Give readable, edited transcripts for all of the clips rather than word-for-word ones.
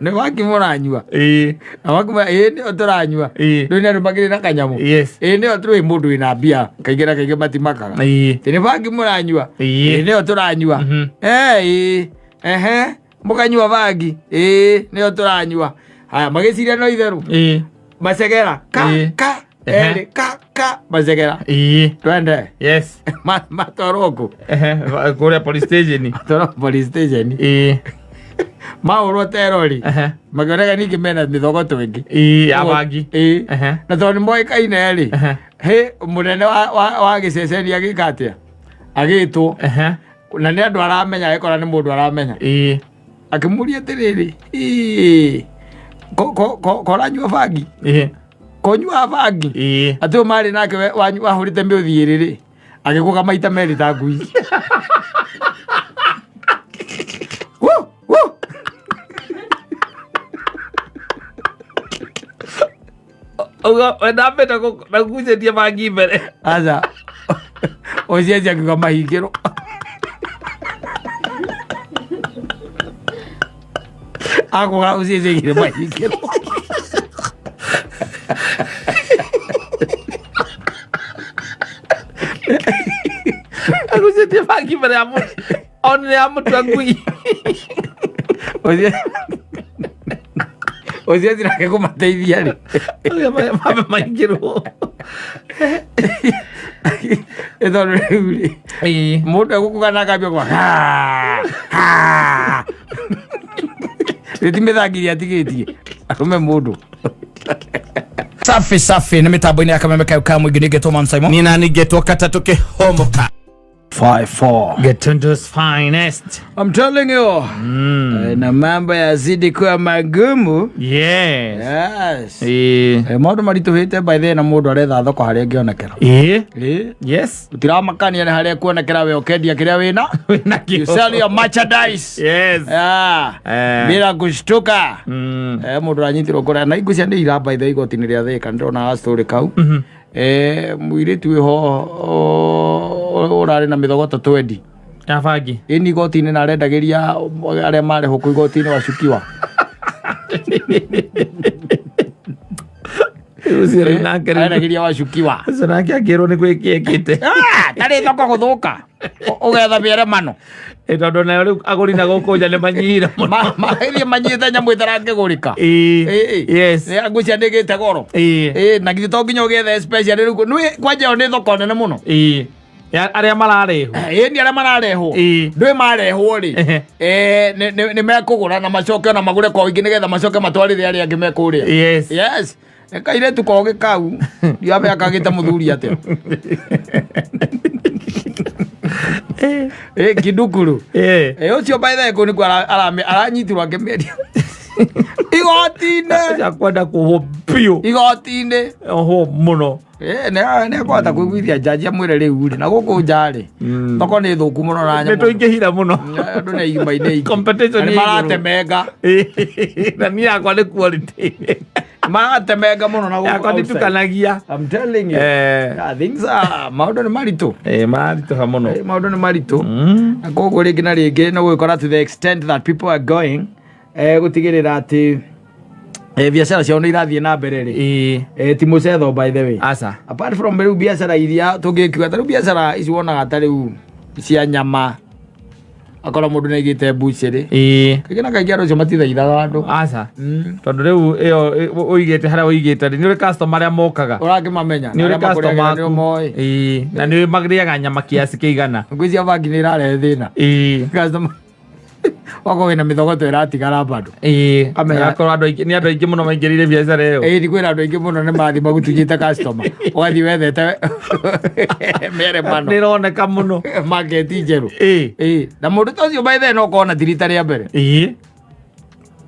ne waki muranyua na wakuma ne otoranyua ndone ndo magire na kanyamu ne otro mundu ina bia kaigera kaige matimakaga tene waki muranyua ne otoranyua mukanyua bagi ne otoranyua haya magiciria no itheru masegera ka masegera twende matoroko kule police station mauro terori magorega niki mena mithogoto ingi abangi na toni moi kaine ri he munene wa giceceni agikatia agitwo na ni andu aramenya ekora ni mundu aramenya akimuria tiriri koranyua bangi konyua bangi atu mari nake wahurite miuthiri ri agikuga maita meri ta ngui wenda mbeta naguceria bangi mbere aca ucienja kiuga mahingiro akuga ucienjegire mahingiro aguceria bangi mbere ya mutu onire ya mutu angui ucienjira ke kumateithia ri mabe mahingiro ethonu riu ri mundu egukugana akambia kwa ritimithangiria atigitie arume mundu safi na mitambo-ini ya Kameme Kau mwingi ningetwo Mount Simon nina ningetwo Katatu Kihomoka 5-4 Gatundu's finest. I'm telling you. Na mambo yazidi kuwa magumu. Yes. Maundu marituhite by the na mundu aretha thoko haria ngionekera. Yes. Utiramakania ni haria kuonekera we okendia kiria wina. You sell your merchandise. Yes. Bila kushtuka. Mundu anyitirwo kuria na igucia ni ira by the igoti ni ria thika ndona story kau. Muiritu ho urare na mithogoto 20 ya bangi ini igoti-ini na arendagiria aria mare huku igoti-ini wacukiwa arendagiria wacukiwa nake akirwo ni gwikiekite tari thoko guthuka ugetha mieremano tondu nayo riu aguri na guku nja ni manyira maithie manyite nyamu itarakigurika yes ni angucia ndigite goro na githĩ to nginya ugethe special riu kwanja ni thoko nene muno aria marareho ni aria marareho ndwi marehwo ri ni mekugura na macoke na magure kwa wingi nigetha macoke matwarire aria angi mekuria yes kaire tu koge kau ndiabe akagite muthuri atia kidukuru ucio by the way ni aranyitirwo akĩmĩendia igoti-inĩ akwenda kuhũpio igoti-inĩ oho muno nĩ akwenda kwĩguithia njaji amwĩre rĩu na gũkũ njarĩ thoko nĩ thũku mũno na nyamũ nĩtũingĩhira mũno andũ nĩ igima-inĩ competition nĩ maratemenga na niĩ yakwa nĩ quality maratemenga mũno na gũkũ yakwa nĩtukanagia I'm telling you things are maũndũ nĩ maritũ maritũha mũno maũndũ nĩ maritũ na koguo rĩngĩ na rĩngĩ no gũgĩkora to the extent that people are going gutigirira ati biashara ciao ni irathie na mbere ri ti mucetho by the way asa apart from riu biashara iria tungikiuga riu biashara ici wonaga ta riu cia nyama akora mundu ni igite buciri kigina kaingi arocio matithaithaga andu asa tondu riu iyo uigite haria uigite ni uri customer aria mokaga urakimamenya ni uri customer na ni magriaga nyama kiasi kiigana ngwicia bangi ni irare thina customer wako wina mithogoto iratigara bado akorwo andu aingi ni andu aingi muno maingirire biashara iyo ni kwira andu aingi muno ni mathi magutunyite customer wathi wethete mere mano nironeka muno market njeru na mundu tocio by the no kona tirita ria mbere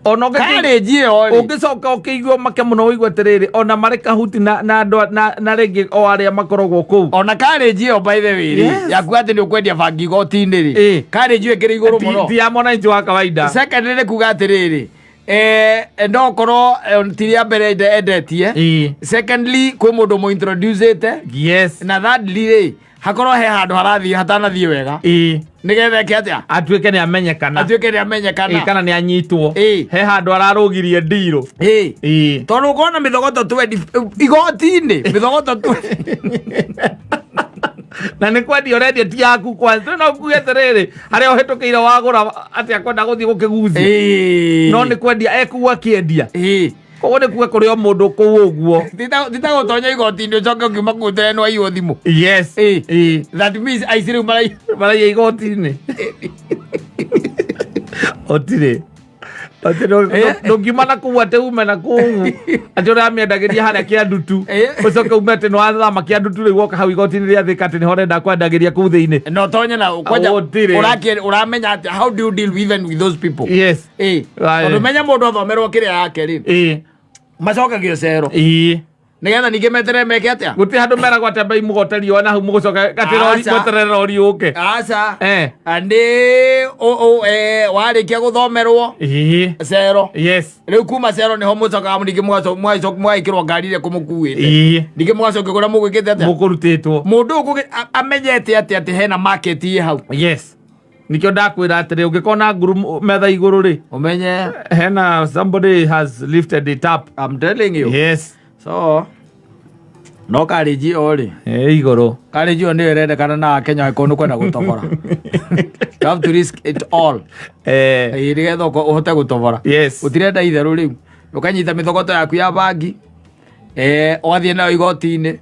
ona karĩnji ĩyo ũngĩcoka ũkĩigua make mũno ũigua atĩrĩrĩ ona marĩ kahuti na andũ na rĩngĩ o arĩa makoragwo kũu ona karĩnji ĩyo by the way yaku atĩ nĩ ũkwendia bangi igoti-inĩ rĩ karĩnji ĩkĩrĩ igũrũ mũno ti ya mwananchi wa kawaida second nĩ kuga atĩrĩrĩ no korwo ti rĩa mbere endetie secondly kwĩ mũndũ mũintroducete yes na thirdly rĩ hakorwo he handu harathi hatanathie wega nigetha ke atia atuike ni amenyekana kana ni anyitwo he handu ararugirie ndiro tondu ukona mithogoto 20 igoti-ini mithogoto 20 na nä kwendia å ti yaku kwanza no kuge atä harä a å hetå kä ire wagå atä akwenda gå thiä gå kä gucia no nä kwendia ekugua kä endia koguo nä kuge kå rä o må ndå kå u å guo titagå tonya igoti-inä å coke å kiuma kå terenwo aiywo thimå that means aici rä u maraia igoti-inä å tirä ndångiuma na kuu atä ume na kuu atä å rä amendagä ria harä a kä a ndutu å coke ume atä nä wathama kä a ndutu rä u woka hau igoti-inä rä a thä ka atä nä ho renda kwendagä ria kuu thä inä no tonye na å ramenya atä how do you deal even with those people tondå menya må ndå athomerwo kä rä a yake rä macokagio cero nigetha ningä meterere meke atä gå tä handå meragwo atä mbai må goteri ona hau må gå coka gatä mweterera å riå ke aca andä warä kia gå thomerwo cero rä u kuma cero nä ho må cokaga ningä mwaikä rwo ngari ä rä a kå må kuä te ningä mwacokä kå rä a må gwä kä te atä må kå rutä two må ndå amenyete atä hena market ä hau nä kä o ndakwä ra atä rä å ngä kona nguru metha igå rå rä å menye hena somebody has lifted it up. I'm telling you. So no karĩnji o rĩ igũrũ karĩnji o nĩyo ĩrendekana na Kenya ĩkorwo nĩ kwenda gũtobora. You have to risk it all nĩgetha ũhote gũtobora. Ũtirenda itherũ rĩu ũkanyita mĩthogoto yaku ya bangi ũgathiĩ nayo igoti-inĩ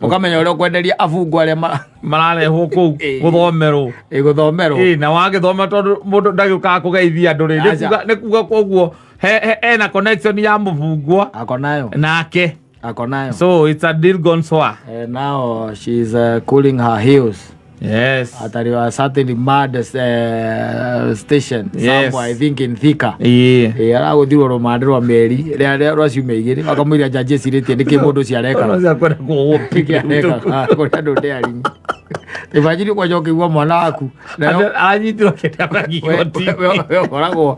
ũkamenya ũrĩa ũkwenderia abungu arĩa mararehwo kũu gũthomerwo na wagĩthoma tondũ mũndũ ndagĩũkaga kũgeithia andũ rĩ nĩ kuga koguo ena connection ya mũbungwa akonayo nake akonayo, so it's a deal gone sour. Now she's cooling her heels at a certain mad station somewhere, I think in Thika. Aragũthirwo rũmande rwa mĩeri rwa ciumia igĩrĩ akamwĩra jaji ecirĩtie nĩkĩ mũndũ ũcio areka kũrĩa andũ ndĩarinyi imagine kwaja ũkĩigua mwana waku aranyitirwo kĩndĩ ũkoragwo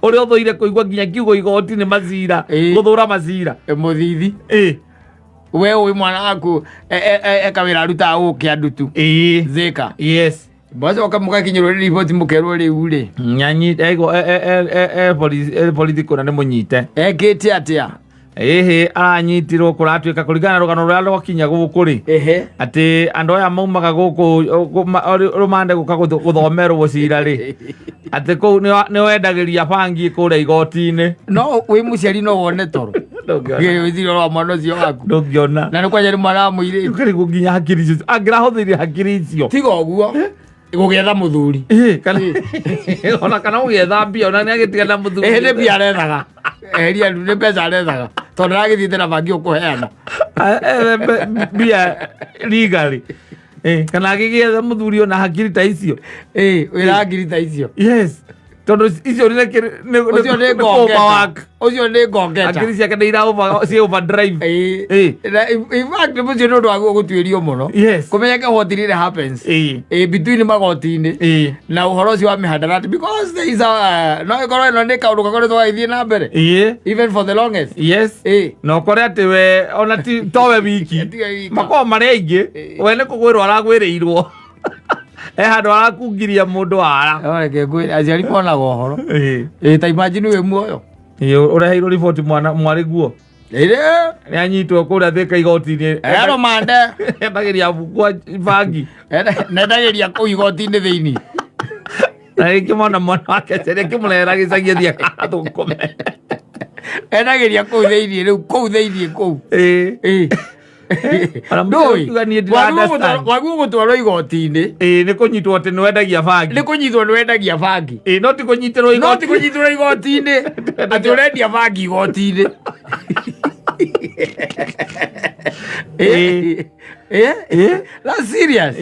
ũrĩa ũthũire kũigua nginya kiugo igoti-inĩ macira gũthũra macira mũthithi we ũĩ mwana waku eka wĩra arutaga gũkĩa ndutu Thika mwacoka mũgakinyĩrwo nĩ riboti mũkerwo rĩu rĩ political na nĩ mũnyite ekĩte atĩa aranyitirwo kũratuĩka kũringana na rũgano rũrĩa rwakinya gũkũ rĩ atĩ andũ aya maumaga gũkũ rũmande gũka gũthomerwo cira rĩ atĩ kũu nĩ wendagĩria bangi kũrĩa igoti-inĩ. No wĩ mũciari no wone toro wĩthire wa mwana ũcio waku ndũngĩona na nĩ kwanja nĩ mwana wa mũirĩtu ũkarigwo nginya hakiri icio angĩrahũthĩrire hakiri icio tiga ũguo gũgĩetha mũthuri ona kana gũgĩetha mbia ona nĩ agĩtigana mũthuri nĩ mbia arethaga eheria nĩ mbeca arethaga tondũ aragĩthiĩte na bangi ũkũheana mbia legally kana agĩgĩetha mũthuri ona hakiri ta icio wĩra ngiri ta icio tondũ icio ũcio nĩ ngongeta hakiri ciake nĩ cia overdrive. In fact mũcio nĩ ũndũ wa gũtuĩrio mũno kũmenyeke what really happens between magoti-inĩ na ũhoro ũcio wa mĩhandarati because there is a no ĩkorwo ĩno nĩ kaũndũ gakoretwo gagĩthiĩ na mbere even for the longest. na ũkore atĩ we ona towe wiki makorwo marĩ aingĩ we nĩ kũgwĩrwo aragwĩrĩirwo handå arakungiria må ndå wara aciari monaga ũhoro ta imagine wĩ muoyo ũreheirwo riboti mwarĩ guo nĩ anyitwo kũrĩa Thika igoti-inĩ rũmande endagĩria bungwa bangi nendagĩria kũu igoti-inĩ thĩinĩ na rĩngĩ mona mwana wake cerĩa kĩmũrehera gĩcagia thia thũkũme endagĩria kũu thĩinĩ rĩu kũu thĩinĩ kũu waguo gũtwarwo igoti-inĩ nĩ kũnyitwo atĩ nĩwendagia bangi nĩ kũnyitwo nĩwendagia bangi no ti kũnyitĩrwo igoti-inĩ atĩ ũrendia bangi igoti-inĩ. That's serious.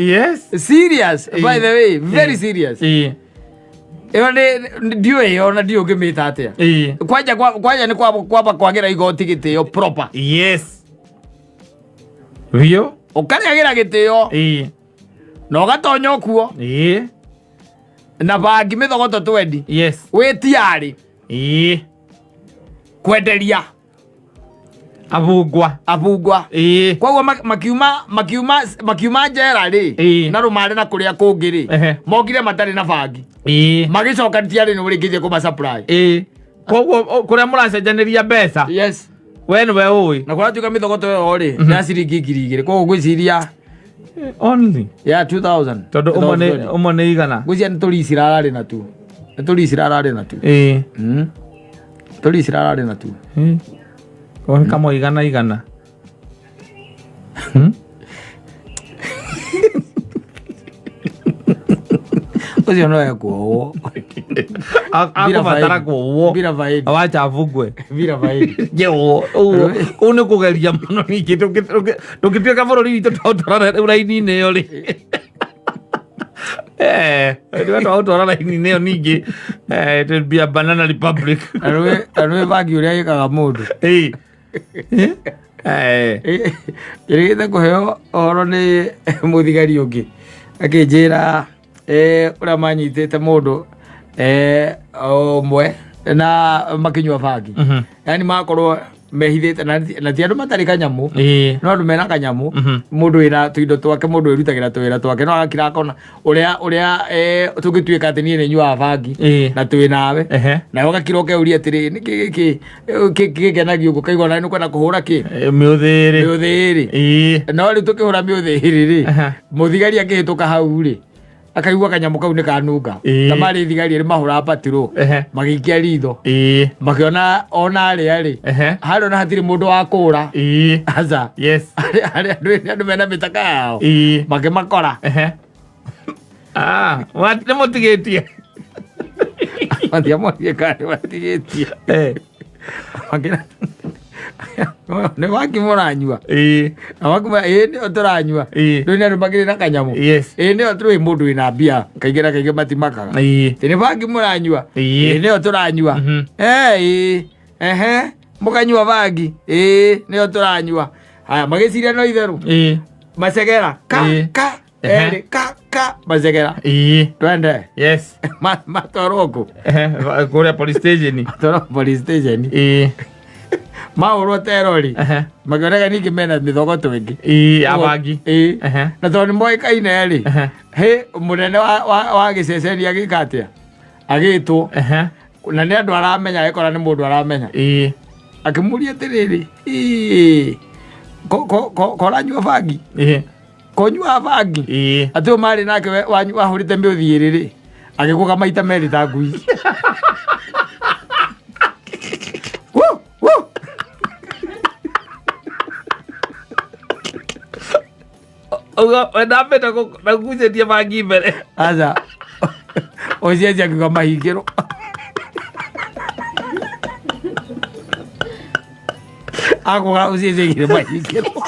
Serious by the way, very serious. Iyo ndiũĩ ona ndiũ ngĩmĩta atĩa kwanja nĩ kwamba kwagĩra igoti gĩtĩo proper biũ ũkarĩagĩra gĩtĩo na ũgatonya kuo na bangi mĩthogoto 20 wĩtiarĩ kwenderia abungwa koguo makiuma njera rĩ na rũmande na kũrĩa kũngĩ rĩ mokire matarĩ na bangi magĩcoka tiarĩ nĩ ũrĩkĩtie kũma supply koguo kũrĩa mũracenjanĩria mbeca we nĩwe ũĩ na kũratuĩka mĩthogoto ĩyo rĩ ya ciringi 2,000 koguo gwĩciria only 2000 tondũ ũmwe nĩ igana gwĩciria nĩ tũrĩ cirararĩ na tu tũrĩ cirararĩ na tu kamwe igana ũcio no ekuowo akũbatara kuowo awacha avugwe kũu nĩ kũgeria mũno ningĩ tũngĩtuĩka bũrũri witũ twaũtwara raini-inĩ ĩyo rĩ twaũtwara raini-inĩ ĩyo ningĩ it will be a banana republic anũĩ bangi ũrĩa gĩkaga mũndũ kĩrĩgĩte kũheo ũhoro nĩ mũthigari ũngĩ akĩnjĩra ũrĩa manyitĩte mũndũ ũmwe na makĩnyua bangi yani makorwo mehithĩte na ti andũ matarĩ kanyamũ no andũ mena kanyamũ mũndũ wĩna tũindo twake mũndũ wĩrutagĩra tũwĩra twake no agakira akona ũrĩa tũngĩtuĩka atĩ niĩ nĩ nyuaga bangi na twĩ nawe nawe ũgakira ũkeuria atĩrĩ nĩ gĩkenagio ũguo kaigua nawe nĩ kwenda kũhũra kĩ mĩũthĩrĩ no rĩu tũkĩhũra mĩũthĩrĩ rĩ mũthigari akĩhĩtũka hau rĩ akaigua kanyamũ kau nĩ kanunga na marĩ thigari rĩ mahũra patirũ magĩikia ritho makĩona ona arĩa rĩ harĩ ona hatirĩ mũndũ wa kũũra aca andũ mena mĩtaka yao makĩmakora nĩ mũtigĩtie matiamorire kana matigĩtie nĩ waki mũranyua nĩo tũranyua rĩu nĩ andũ makĩrĩ na kanyamũ nĩo tũrĩ mũndũ wĩna mbia kaingĩ na kaingĩ matimakaga nĩ bangi mũranyua nĩo tũranyua mũkanyua bangi nĩo tũranyua haya magĩciria no itherũ macegera erĩ macegera twende matwarwo kũ kũrĩa police station maũrwo terori makĩoneka ningĩ mena mĩthogoto ĩngĩ abangi na tondũ nĩ moĩkaine rĩ hĩ mũnene wa gĩceceni agĩka atĩa agĩtwo na nĩ andũ aramenya agĩkora nĩ mũndũ aramenya akĩmũria atĩrĩrĩ koranyua bangi konyua bangi atĩ ũyũ marĩ nake wahũrĩte mĩũthiĩrĩ rĩ agĩkũga maita merĩ ta ngui ndambĩte nagucĩtie bangi mbere aca ũcienci akiuga mahingĩrwo akũga ũcienceigire mahingĩrwo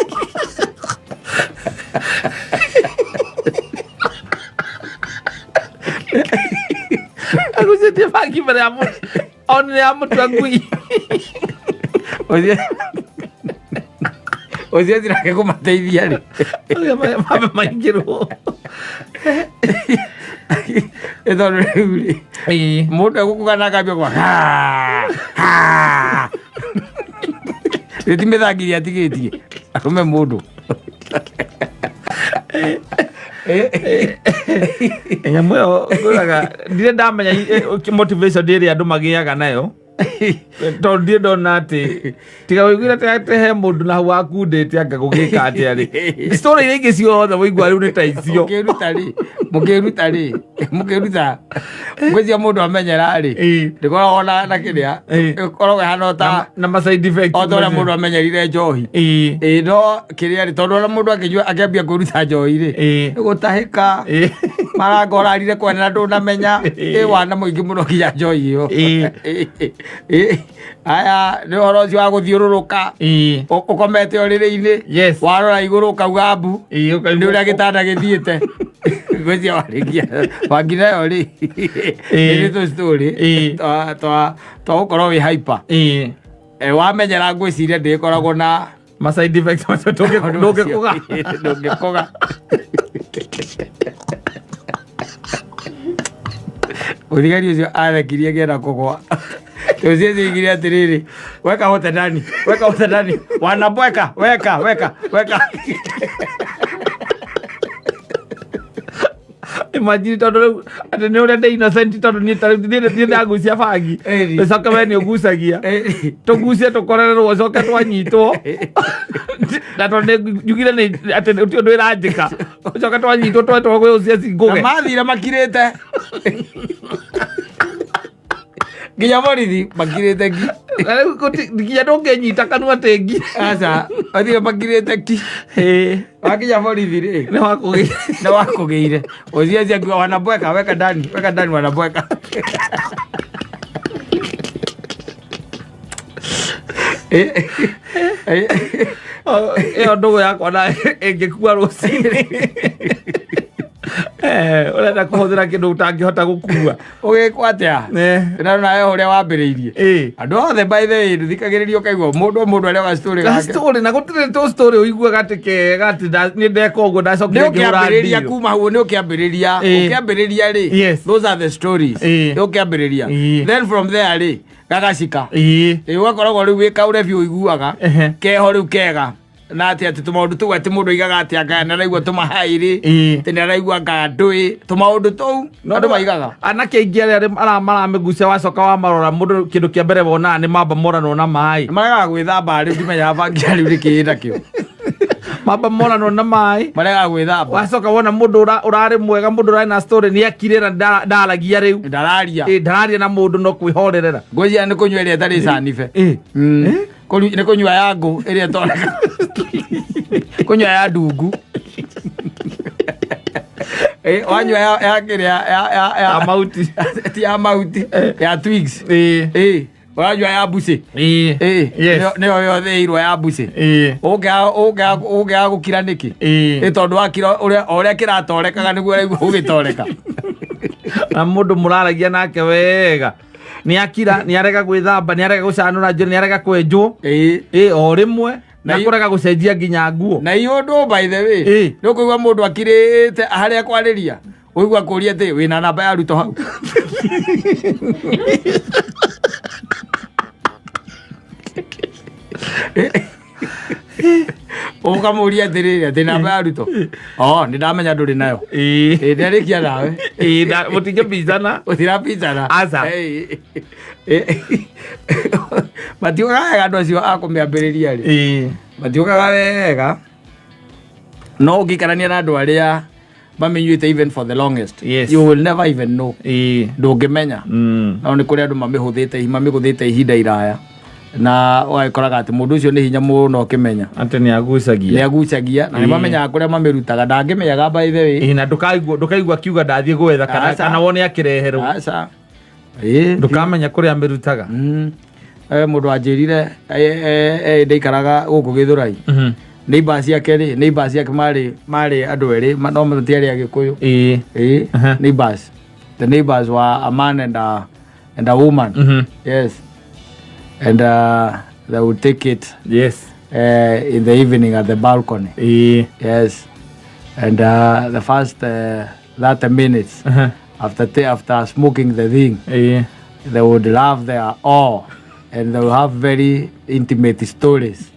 agucĩtie bangi mbere ya onire ya mũtua ngui ũcienci nake kũmateithia rĩ mabe maingĩrwo tondũ rĩu rĩ mũndũ egũkũga na akambia kwa rĩti mĩthangiria atigĩtie arũme mũndũ nyamũ ĩyo ngũraga ndirĩ ndamenya motivation ĩrĩa andũ magĩaga nayo tondũ ndirĩ ndona atĩ tiga wĩiguire tehe mũndũ na hau wakundĩte anga gũgĩka atĩa rĩ story iria ingĩ ciothe wĩigua rĩu nĩ ta icio mũkĩruta gwĩcia mũndũ amenyera rĩ ndĩkoragwo na kĩrĩa ĩkoragwo ĩhana ta na ma side effect o ta ũrĩa mũndũ amenyerire njohi no kĩrĩa rĩ tondũ ũrĩa mũndũ akĩambia kwĩruta njohi rĩ nĩ gũtahĩka marangorarire kwena ndũnamenya wana mũingĩ mũno nginya njohi ĩyo aya nĩ ũhoro ũcio wa gũthiũrũrũka ũkomete ũrĩrĩ-inĩ warora igũrũ ũkauga mbu nĩ ũrĩa gĩtanda gĩthiĩte gwĩcia warĩkia bangi nayo rĩ nĩ tũcitorĩ twa gũkorwo wĩ hyper wamenyera ngwĩciria ndĩkoragwo na ma side effects macio ndũngĩkũga mũthigari ũcio arekirie ngĩenda kũgwa Usiwezi ingilia atiriri. Weka wote ndani. Weka wote ndani. Wanabweka. Weka. Imagine tondu ati ni uri ndi innocent tondu ni ndagucia bangi ucoke we ni ugucagia tugucie tukorererwo ucoke twanyitwo na tondu njugire ni ati uti undu iranjika ucoke twanyitwo twetwo gwi ucia cinguge mathire makirite nginya borithi makirite ki nginya ndunginyita kanua tengi aca athire makirite ki wakinya borithi ri nĩ wakũgĩire ũciacia kiuga wanabweka weka ndani wanabweka ĩyo ndũgũ yakwa na ĩngĩkua rũcinĩ urenda kũhũthĩra kĩndũ ũtangĩhota gũkua ũgĩkwo atĩa na nawe ũrĩa wambĩrĩirie andũ othe by the way thikagĩrĩria ũkaigua mũndũ arĩa gastori gake na gũtirĩ tũ story ũiguaga atĩ kega atĩ nĩ ndeka ũguo ndacokire ngĩhũra kuma hau nĩ ũkĩambĩrĩria rĩ those are the stories nĩ ũkĩambĩrĩria then from there rĩ gagacika ũgakoragwo rĩu wĩkaũre biũ ũiguaga keho rĩu kega na ati tumaundu tu ati mundu igaga ati anga na raigua tumahairi tene raigua anga ndui tumaundu tu andu maigaga anake ingi aria maramigucia wacoka wa marora mundu kindu kia mbere wona ni mamba morano na mai magaga gwithamba ri ndimenya bangi ari rikira kio mamba morano na mai magaga gwithamba wacoka wona mundu urari mwega mundu urari na story ni akirira ndaragia riu ndararia na mundu no kwihorerera ngojia ni kunywa iria tari sanife ni kunywa yangu iria toneka kunywa ya ndungu wanywa ya kiria ya mauti ti ya mauti ya twigs wanywa ya buce nĩyo yothe irwo ya buce ũngĩaga gũkira nĩkĩ tondũ wakira ũrĩa kĩratorekaga nĩguo raigua ũgĩtoreka na mũndũ mũraragia nake wega ni akira ni arega gwithamba ni arega gucanura njiri ni arega kwenjwo o rimwe na kurega gucenjia nginya nguo na iundu by the way ni kuigua mundu akirite haria kwariria uigua kuria ati wina namba ya ruto hau ukamuria atiriri ati namba ya ruto ni ndamenya nduri nayo ndarikia nawe mutingĩpicana ũtirapicana aca matiũkaga wega andũ acio akũmĩambĩrĩria rĩ matiũkaga wega no ũngĩikarania na andũ arĩa mamenyuĩte even for the longest you will never even know ndũngĩmenya no nĩ kũrĩ andũ mamĩhũthĩte ihinda iraya na waikoraga ati mundu ucio ni hinya muno ukimenya ati ni agucagia na ni mamenyaga kuria mamirutaga ndangĩmenyaga by the way na ndukaigua kiuga ndathie gwetha kana wone akireherwo aca ndukamenya kuria amirutaga mundu anjirire ndeikaraga guku Githurai neighbors yake mari andu eri no matiari agikuyu neighbors the neighbors were a man and a woman yes. And they would take it in the evening at the balcony. Yes. And the first 30 minutes after smoking the thing, they would laugh their awe and they would have very intimate stories.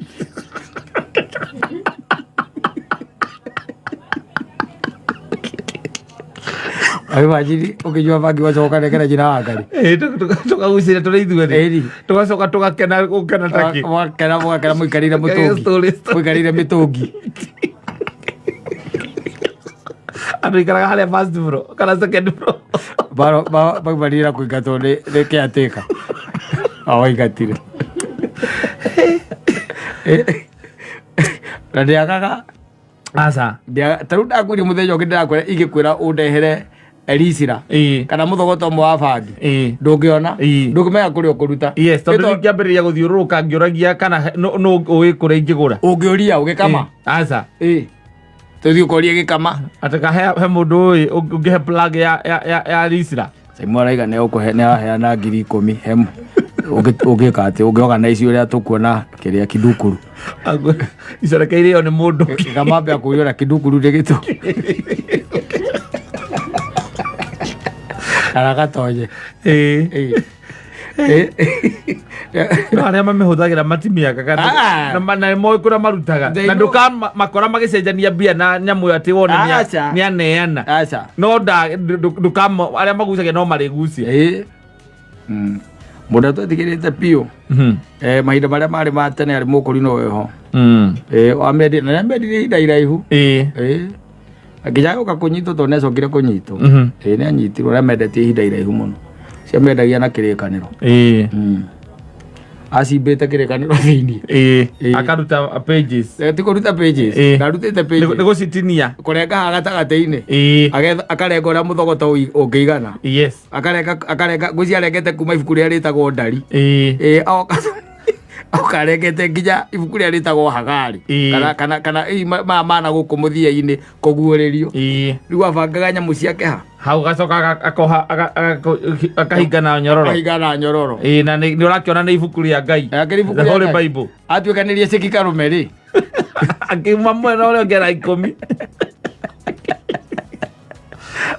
Imagine ukijua bangi wacoka nekera jina wakari tukagucira turi ithuerĩ tugacoka tugakena gukena taki wakena muikarire mitungi andu ikaraga haria first bro kana second bro baumarira kuingatwo nĩ caretaker waingatire na ndiagaga aca tarĩu ndakwĩria mũthenya ũngĩ ndĩrakwĩra ingĩkwĩra ũndehere erisira kana mũthogoto ũmwe wa bangi ndũngĩona ndũngĩmenya kũrĩa ũkũruta tondũ ngĩambĩrĩria gũthiũrũrũka ngĩũragia kana nũ ũĩ kũrĩa ingĩgũra ũngĩũria ũgĩkama aca tũthiĩ ũkoria gĩkama atĩ ka he mũndũ ũĩ ũngĩhe plug ya risira Simon araiga nĩaheana 10,000 hemu ũngĩka atĩ ũngĩorganize ũrĩa tũkuona kĩrĩa kidukuru icorekeire ĩyo nĩ mũndũ kamambe akũria kidukuru ndĩgĩtũ aragatoje no aria mamehuthagira matimia kana na moyo kura marutaga na nduka makora magicenjania mbia na nyamu ati wone ni aneana no nduka aria magucagia no marigucia muda twetigirite piu mahinda maria mari ma tene ari mukuri no weho wamedi na medi ida iraihu akijaga ukakunyito to necokire kunyito ni anyitirwo na mendete ihinda iraihu muno cia mendagia na kirikaniro acibite kirikaniro thini akaruta pages tikuruta pages ndarutite pages ni gucitinia kurenga hagatagati-ini akarenga uria muthogoto ungiigana akarenga guciarengete kuma ibuku ria ritagwo ndari akarengete nginya ibuku ria ritagwo hagari kana mana guku muthia-ini kuguuririo riu abangaga nyamu ciake ha hau gacoka akahingana nyororo na ni urakiona ni ibuku ria Ngai the Holy Bible atuikanirie cikikarume ri akima mwena uria ngera 10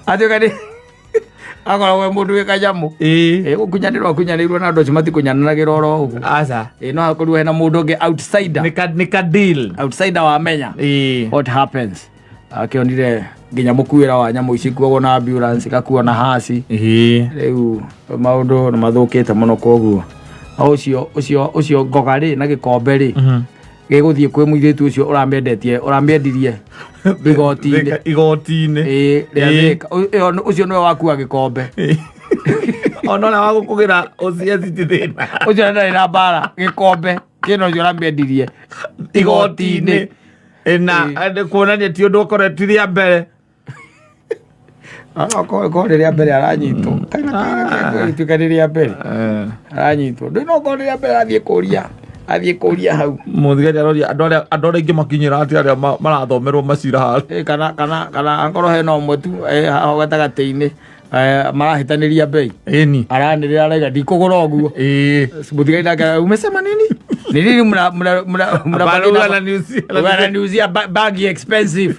atuikani akoragwo mundu wi kanyamu gukunyanirwo na andu acio matikunyananagira oro uguo no hakorwo hena mundu ungi outsider ni ka deal outsider wamenya what happens akionire nginya mukuira wa nyamu ici kuogwo na ambulance gakuo na hasi riu maundu nimathukite muno koguo ucio ngogari na gikombe ri giguthie kwi muiritu ucio urambendirie igoti-ini ucio niwe wakua gikombe ona na wagukugira ucieti thina ucio ndari na bara gikombe kino ucio urambendirie igoti-ini na kuonania ti undu ukoretwo ria mbere ko ria mbere aranyitwo tuka ria mbere aranyitwo ndino ko ria mbere athie kuria hau muthigari aroria andu aria ingi makinyira ati aria marathomerwo macira ha kana angoro hena umwe tu hau gatagati-ini marahitaniria bei aranirira araiga ndikugura uguo muthigari nake umesema nini mna niuzia bag expensive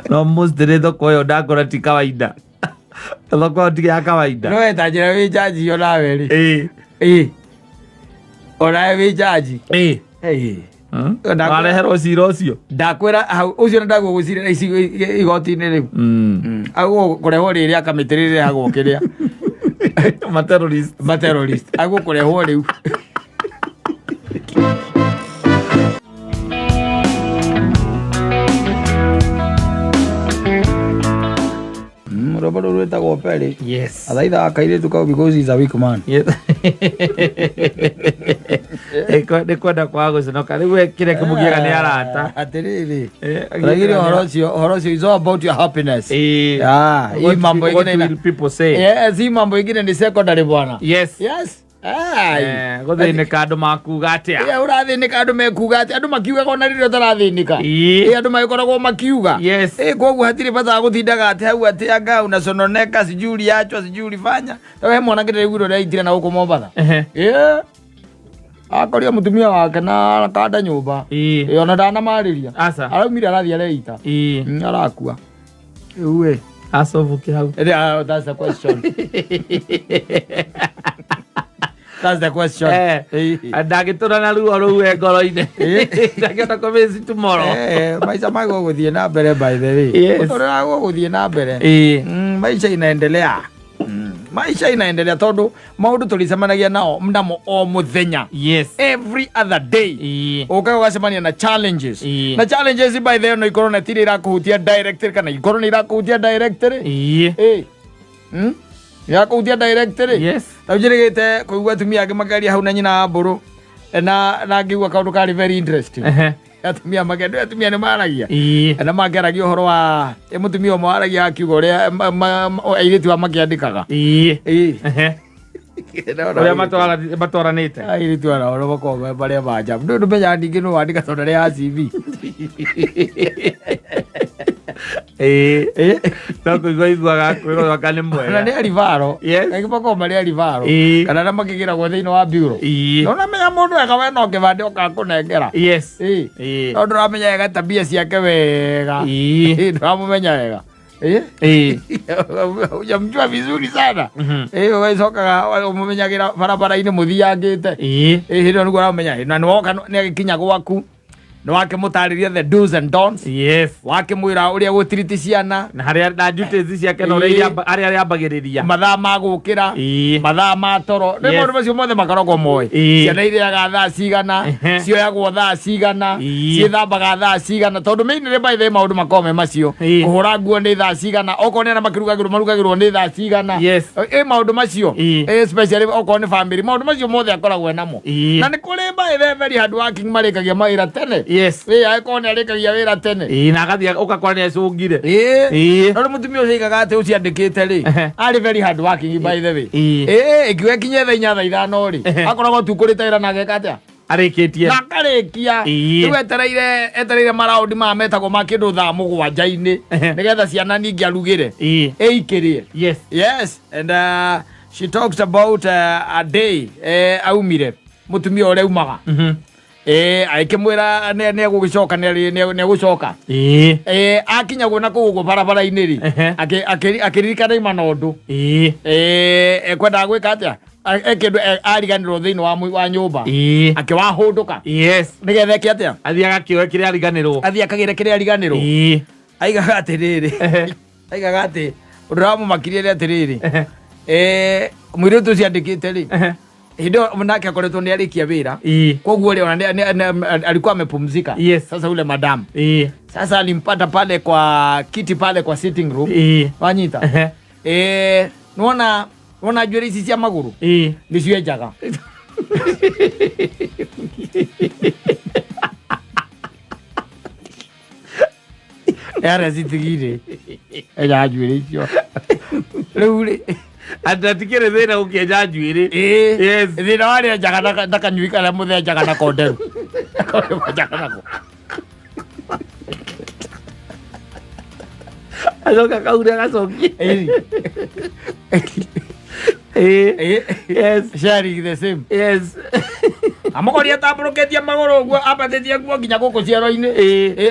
no mustire thoko yo ndakora ti kawaida thoko ti ya kawaida no etajira wi jaji yo nawe ri ora wi jaji ndareherwo cira ucio ndakwira hau ucio ndagwo gucira igoti-ini riu agwo kurehwo riri akamitirire hagwo kiria materrorist agwo kurehwo riu Robert wetagwo Peri athaitha akairitu kau because he's a weak man nä kwenda kwaga gå conoka rä u kä rä kä nä arata atiriri ragire horo cio is all about your happiness mambo ingine ni secondary bwana gå thä nä ka andå makuga atä a å rathä nä ka andå mekuga atä andå makiugaga ona rä rä o tarathä nä ka andå magäkoragwo makiuga koguo hatirä bata gå tindaga atä hau atä anga unasononeka sijui uliachwa sijui ulifanya we mwanake ndä rä rä aitire na gå kå Mombatha akoria mutumia wake na kanda nyumba ona ndanamarä ria araumire arathi areita arakua rä acobuke hau that's the question That's the question. Ndagĩtũra na ruo rũu ngoro-inĩ ndangĩhota kũmĩci tomorrow maica mago gũthiĩ na mbere by the way ũtũũra gũthiĩ na mbere maica inaendelea tondu maundu tulicemanagia namo o muthenya every other day ukaga ugacemania na challenges na challenges by the way no ikorwo na tiri irakuhutia directly kana ikorwo ni irakuhutia directly ya kuhutia directly tajirigite kuigua atumia angi makaria hau na nyina mburu na ngigua kaundu kari very interesting atumia magendo atumia ni maragia na mageragia uhoro wa mutumia umwe aragia akiuga uria airitu wa makiandikaga uria matwaranite airitu ara oro bakoga baria baja ndu menya ndingi no wandika tondu ria CV no kuigua iguaga kwĩrwo kana nĩ mwega na nĩ arivaro ngĩbako marĩ arivaro kana na makĩgĩragwo thĩinĩ wa bureau no namenya mũndũ ega we no kĩbandĩ okaga kũnengera no ndũramenya wega tabia ciake wega ndũramũmenya wega Hujamjua vizuri sana. Wewe soka umumenyagira barabara-ini muthiangite. Hino niguo uramenya na niwoka ni agikinya gwaku no wake mutariria the do's and don'ts. Wake mwira uria gutiriti ciana na haria na duties ciake no aria yambagiriria mathaa ma gukira mathaa ma toro ni maundu macio mothe makoragwo moe. Ciana iriaga thaa cigana, cioyagwo thaa cigana, ciithambaga thaa cigana, tondu meinire by the maundu makome macio. Kuhura nguo ni thaa cigana, okorwo ni marugagirwo ni thaa cigana. Maundu macio especially okorwo ni family, maundu macio mothe akoragwo namo. Na ni kuri by the very hard working marikagia mawira tene. Akorwo ni arikagia wira tene na agathia ukakora ni acungire. No mutumia ucio igaga ati uciandikite ri ari very hard working by the way. Ikiwe kinye thaa 4 thaa 5 ri akoragwo tu kurita wira na ageka atia arikitie na karikia riu etereire maraundi ma metagwo ma kindu thaa 7 nigetha ciana ningi arugire ikirie. Yes and she talks about a day aumire mutumia ore umaga aikimwira ne gugicoka ne gucoka akinya gona kugo barabara-ini ri akiririkana imana undu ekwenda gwika atia ekindu ariganirwo thiini wa nyumba akiwahunduka nigetha eke atia athiaga akioe kiria ariganirwo akagire kiria ariganirwo aigaga atiriri aigaga ati uramumakirie ri atiriri mwiritu ucio andikite ri hindo mnake akoretwo ni arikia wira koguo leo alikuwa amepumzika. Sasa ule madam sasa alimpata pale kwa kiti pale kwa sitting room wanyita nuona jwere hizi cia maguru nicio enjaga era zitigire era jwere icio rĩu atatikire thina ukienja njuiri. Thina wari enjaga ndakanyui karia muthenjaga nako nderu enjaga nako acoka kaure agacokie. Sharing the same. Amokoria tamburuketie maguru guo ambatitie guo nginya guku ciero-ini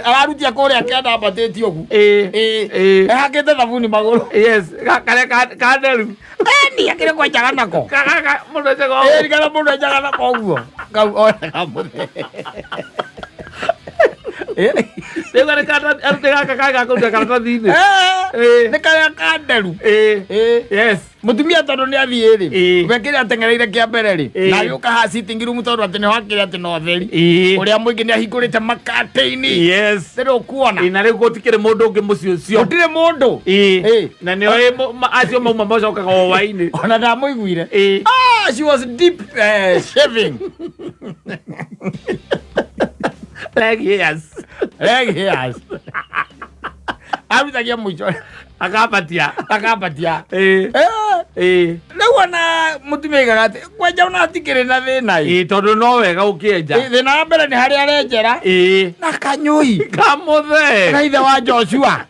ararutia kuria kianda ambatitie ugu ehakite thabuni maguru kare kanderu ni akire kwenjaga nako mundu enjaga nako uguo kau onaga muthe Rĩu arĩ arute gaka kagakuruta karatathi-inĩ nĩ karĩa kanderu. Mũtumia tondũ nĩ athiĩ rĩ we kĩrĩa atengereire kĩa mbere rĩ na gĩũka haha sitting room tondũ atĩ nĩho akĩrĩ atĩ no theri ũrĩa mũingĩ nĩ ahingũrĩte makatĩ-inĩ rĩu kuona na rĩu gũtikĩrĩ mũndũ ũngĩ mũciĩ ũcio gũtirĩ mũndũ na nĩoĩ acio mauma macokaga o hwaĩ-inĩ ona ndamũiguire. She was deep shaving leg hairs arutagia mũico akabatia rĩu ona mũtumia aigaga atĩ kwenja ona hatikĩrĩ na thĩna tondũ no wega ũkĩenja. Thĩna wa mbere nĩ harĩa arenjera na kanyũi kamũthe na ithe wa Joshua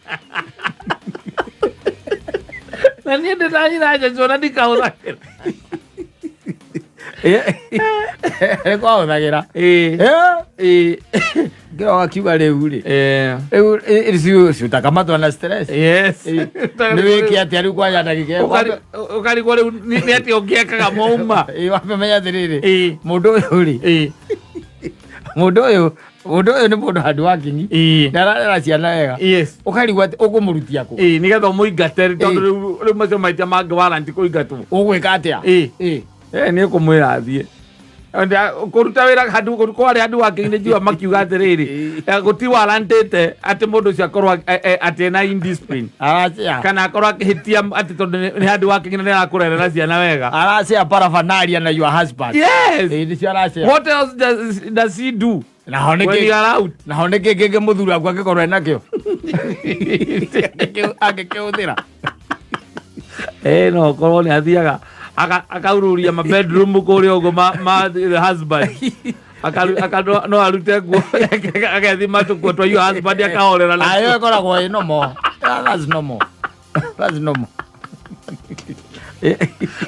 na niĩ ndĩranyira Joshua na ndikahũthagĩra kwahũthagĩra ngĩro akiuga rĩu rĩ ciutakamatwa na stress nĩ wĩke atĩa rĩu kwanja ndagĩka ũkarigwo rĩu nĩ atĩ ũngĩekaga mauma wamenya atĩrĩrĩ mũndũ ũyũ nĩ mũndũ hard working na ararera ciana wega ũkarigwo atĩ ũkũmũrutia kũ nĩgetha ũmũingate tondũ rĩu macio maita mangĩ warranty kũingatwo ũgwĩka atĩa nĩ ũkũmwĩra athiĩ kũruta wĩra handũ kwarĩ handũ wake-inĩ njua makiuga atĩrĩrĩ gũti warrantĩte atĩ mũndũ ũcio akorwo atĩ na indiscipline kana akorwo akĩhĩtia atĩ tondũ nĩ handũ wake-inĩ nĩ arakũrerera ciana wega aracea paraphernalia na your husband. Nĩcio aracea. What else does he do when you are out? Naho nĩ kĩngĩ mũthuri waku angĩkorwo enakĩo angĩkĩhũthĩra no korwo nĩ athiaga akaururia ma bedroom kũrĩa ũguo ma the husband no arute nguo agethi matukũ twa your husband akahorera ayo ĩkoragwo ĩ normal. That's normal.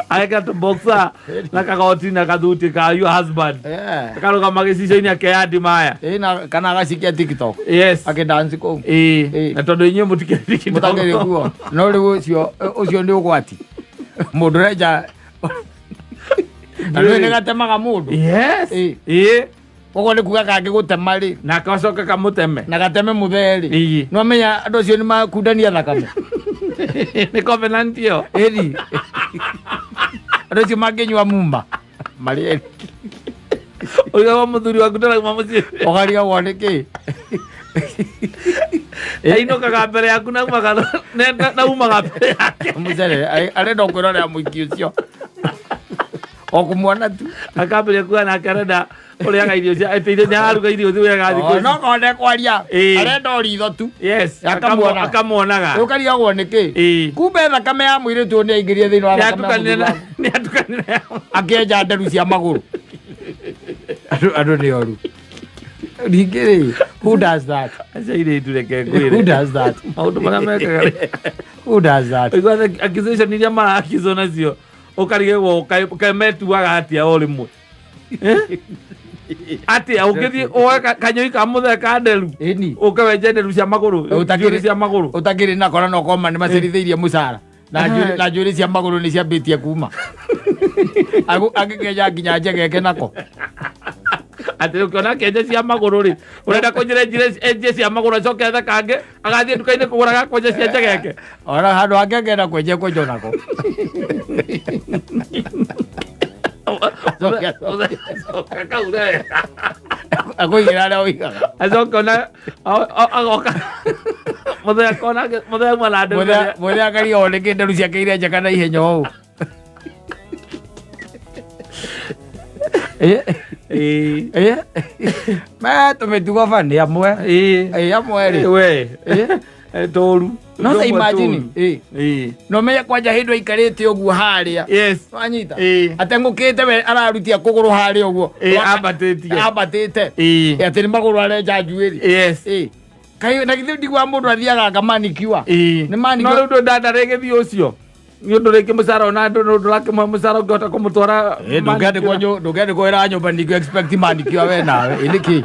Aika tu boxer na kakoti na kaduti ka your husband. Kalo kama gicicio-ini ake andi maya. Na kana agacikia TikTok. Yes. Ake dance ko. Na tondu inyu mutike TikTok. Mutakere kuo. No riu ucio ndi ugwati. Mundu reja. Ndio ni gatemaga mundu. Yes. Ogo ni kuga kage gutema ri. Na kacoka kamuteme. Na gateme mutheri. No menya andu cio ni makundania thakame. Ni covenant yo. Eri. Andu cio mangenywa mumba. Mari. Oiga wa muthuri waku ndara mamuci. Ogaria wone ki. Ino kaga mbere yaku na umaga na umaga mbere yake. Mucere are ndokoro ya muiki ucio. Okumwana tu. Akambere kuga na karenda uria irio cia eteire ni aruga irio thiwe gathi ko. No konde kwaria. Are ndori tu. Yes. Akamuonaga. Ukaria wone ki. Kumbe thakame ya mwire tu ni aingirie thini wa thakame. Ni atukanire. Akenja nderu cia maguru. Ado ni oru. Rigere. Who does that? Acaire tureke kwire. Who does that? Maundu maria mekaga. Who does that? Igwa accusation iria marakizona cio. Ukarige wo kametuaga atia o rimwe. Atia ukithi oe kanyoi ka muthe ka nderu. Eni. Ukawenje nderu cia maguru. Utakiri cia maguru. Utakiri na kora no koma ni macirithirie mucara. Na njuri cia maguru ni ciambitie kuma. Agikenja nginya njegeke nako. Ati ukiona kenje cia maguru ri urenda kunjire njire cia maguru acoke athakange agathie nduka-ini kugura gakonje cia njegeke. Ora handu angengenda kwenje kwenjo nako. Akuigira aria uigaga. Acoka na agoka muthea kona muthea mwana nderu. Muthea karia one kinderu ciake iria njega na ihenya ũũ. Ma tumetugo fani amwe. Amwe ri. We. Toru. No imagine. No meya kwanja hindu ikarite uguo haria. Yes. Wanyita. Atengukite we ararutia kuguru haria uguo. Ambatite. Ati ni maguru arenja njuiri. Yes. Kai na githu ndigwa mundu athiaga ngamanikiwa. Ni manikiwa. No ndu ndandarege thi ucio. Nyondo reke musara ona ndu rake musara ngota kumutwara. Ndugende kwera nyumba ndiko expect manikiwa we nawe. Iliki.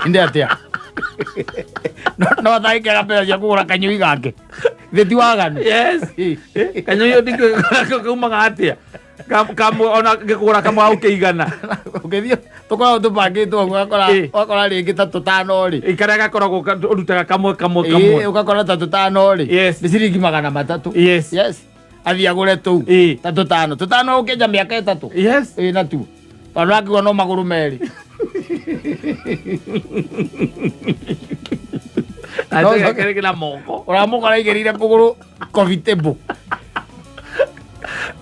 Inde atia. No thai kega pesa cia kugura kanyui gake. Thithi waganu. Yes. Kanyui ndiko kumaga atia. Kamu ona ngikugura kamwe au kiigana. Ukithio tukora tupangitwo wakora ringi ta tutano ri. Ikara gakoragwo urutaga kamwe. Ukakora ta tutano ri. Yes. Ni ciringi 300. Yes. Yes. Athi agure tu. Ta tutano ukenja miaka 3. Yes. Na tu. Pano akigwa no maguru meri. Ate kere na moko. Ora moko araigirire kuguru comfortable.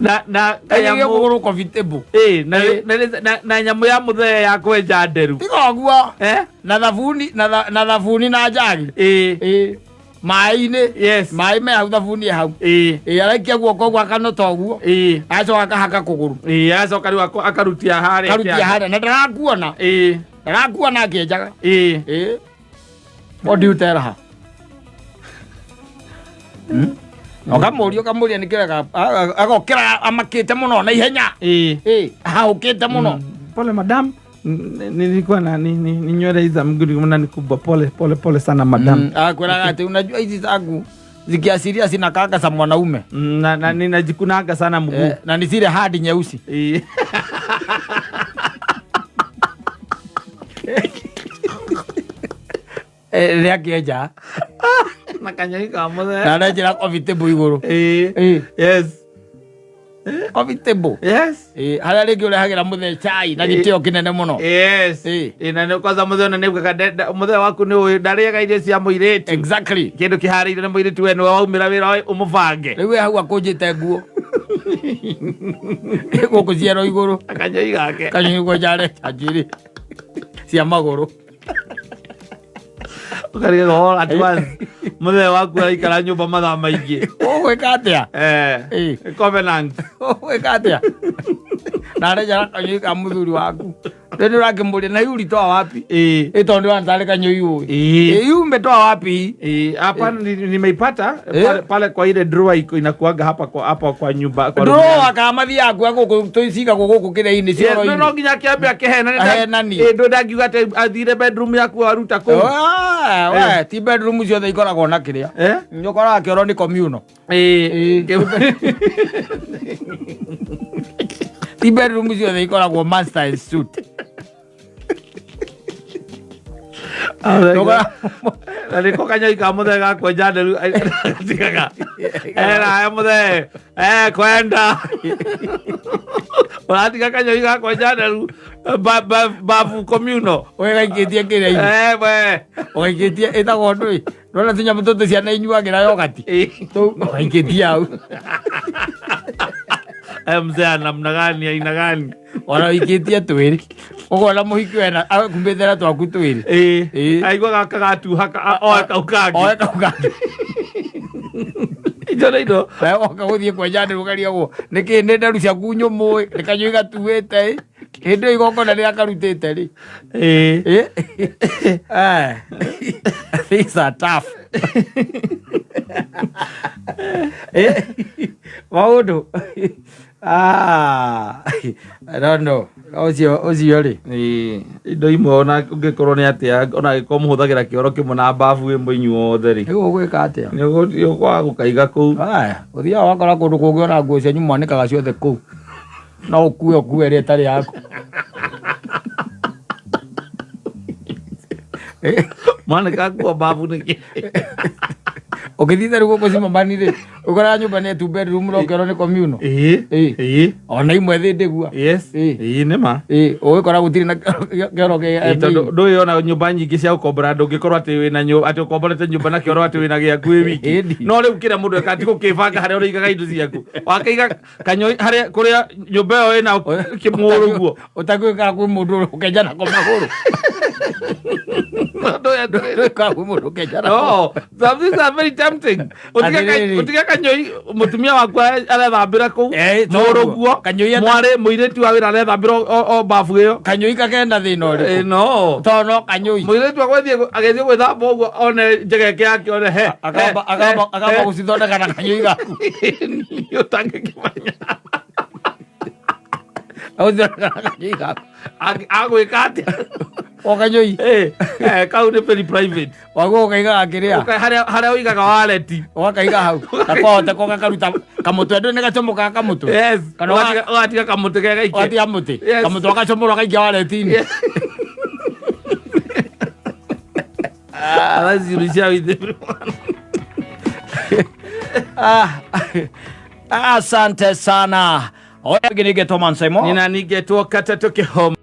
Na kanyamu kuguru comfortable. Na nyamu ya muthee ya kwenja nderu. Tigo guo. Na thabuni na njagi. Mai-ini. Yes. Mai me hau thabuni hau. Araikia guoko gwa kano toguo. Acoka akahaka kuguru. Acoka riu akarutia haria. Karutia haria na ndarakuona. Ndarakuona akienjaga. What do you tell her? Okamuria nikiraga agokira amakite muno na ihenya. Haukite muno. Pole madam. Nilikuwa na nywele hizi za mguu ni kubwa. Pole sana madam. Akwiraga ati unajua hizi zangu zikiasiria sina kaka za mwanaume. Na ninajikunaga sana mguu. Na ni zile hadi nyeusi. Ria kieja. Na kanyai kamo de. Na rejera comfortable iguru. Yes. Comfortable. Yes. Haria ringi urehagira muthe chai na gitio kinene muno. Yes. Na ni kwanza muthe na nebuka muthe waku ni ndariaga irio cia muireti. Exactly. Kindu kiharire na muireti we ni waumira wira umubange. Riu hau akunjite nguo. Guku ciero iguru. Kanyai gake. Kanyai gojare ajiri. Cia maguru. Ukariga all at once. Muthe waku aikara nyumba mathaa maingi. Ugwika atia? Covenant. Ugwika atia? Na rejera kanyui ka muthuri waku. Ndio lake mbole na yuli toa wapi? Ito ndio anataka Kanyoi huyu. Yu umetoa wapi? Hapa nimeipata pale kwa ile drawer iko inakuaga hapa kwa nyumba kwa drawer kama vya yako toisika goko kile ini sio roho. Ndio nginya kiambia nani. Ndio ndagiuga ate athire bedroom yaku aruta ko. We ti bedroom cio thai kora gona kiria. Nyokora kioro ni communal. Ti bedroom cio thai kora go master suit. Niko Kanyoi kamuthe gakwa njanderu tigaga era muthe kwenda uratiga Kanyoi gakwa njanderu babu communal wega ikitie kire we oikitie itago ndui ndona tinya mutoto ciana inyuagira yogati tu oikitie au mzee namna gani aina gani ora ikitie twiri ogora muhiki wena kumbethera twaku twiri aigwa gaka gatuha oe kaukangi Ijona indo oka guthie kwenjane rugaria go niki ndendaru cia kunyo moe Kanyoi gatuwete hinde igokona ria karutete ri things are tough maundu I don't know. Ocio ri indo imwe ona ungikorwo ni atia ona gikorwo muhuthagira kioro kimwe na bafu imwe inyuothe ri gwika atia ni gukwa gukaiga kuu uthia wakora kundu kungi ona nguo cia nyuma nikaga ciothe kuu no ukue ri tari yako mwana kakua bafu niki ukithitha rugo kucimambani ri ukora nyumba ni 2 bedroom ro kero ni communal ona imwe thi ndigua nima ugikora gutiri na kero ke ndu yona nyumba nyingi cia ukombora ndungikorwo ati wina nyumba ati ukomborete nyumba na kero ati wina giaku wiki no riu kira mundu ekati gukibanga haria uriigaga indo ciaku wakaiga Kanyoi haria kuria nyumba yo ina kimuru guo utakwika kwi mundu ukenjana ko maguru no these are very tempting utiga Kanyoi mutumia waku arethambira ku no guo mwari muiritu wa wira arethambira o bafu iyo Kanyoi kakenda thina ri no tono Kanyoi muiritu agethie gwithamba uguo one njegeke yake one he agamba gucithondeka na Kanyoi gaku utangikimanya Kanyoi gaku agwika atia o Kanyoi kau ni very private wago ukaiga akiria haria uigaga wallet wakaiga hau takote ko gakaruta kamutwe ndu ni gacomoka kamutwe yes kana watiga kamutwe gega iki watiga muti kamutwe gacomorwa kaiga wallet-ini alazirucia with everyone asante sana oya ginige Thomas Saimo nina nigetwo katatoke home